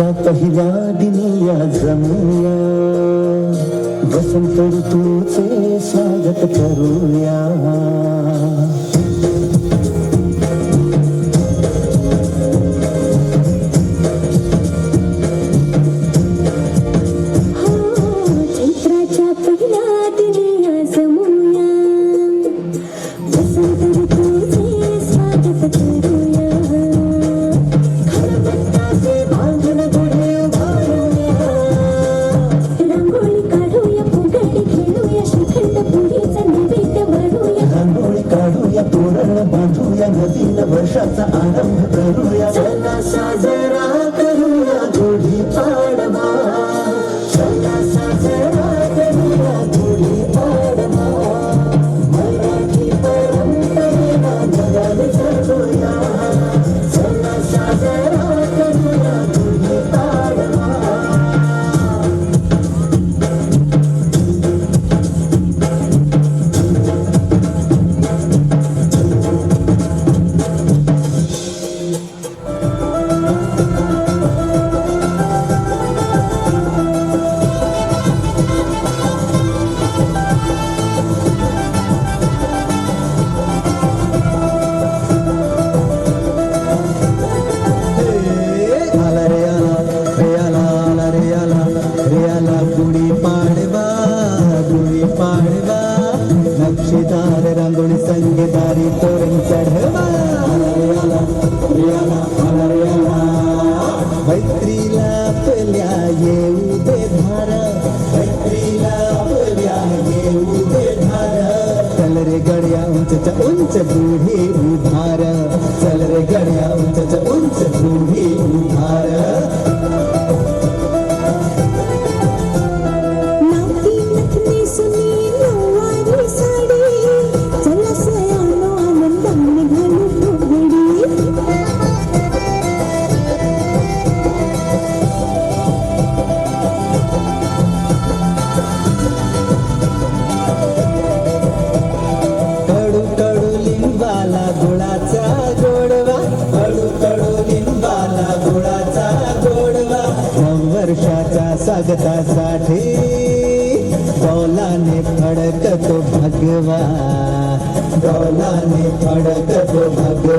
चैत्राच्या पहिल्या दिनी या जमूया, वसंत ऋतूचे स्वागत करूया. बांधूया नवीन वर्षाचा आरंभ करूया. चला साजरा करूया गुढी पाडवा, चला साजरा करूया गुढी पाडवा. मराठी परंपरेला जगाला जगूया, चला साजरा करूया गुढी पाडवा. नक्षीदार रांगोळी संगीदारी तोरण चढवा. मैत्रीला आपल्या येऊ दे धार, मैत्रीला आपल्या येऊ दे धार. चल रे गड्या उंचच्या उंच बुढी उभार, चल रे गड्या उंचच्या उंच बुढी उभार. गुळाचा गोडवा, कडू कडू लिंबाला गुळाचा गोडवा. वर्षाच्या स्वागतासाठी डौलाने फडकतो भगवा, डौलाने फडकतो भगवा.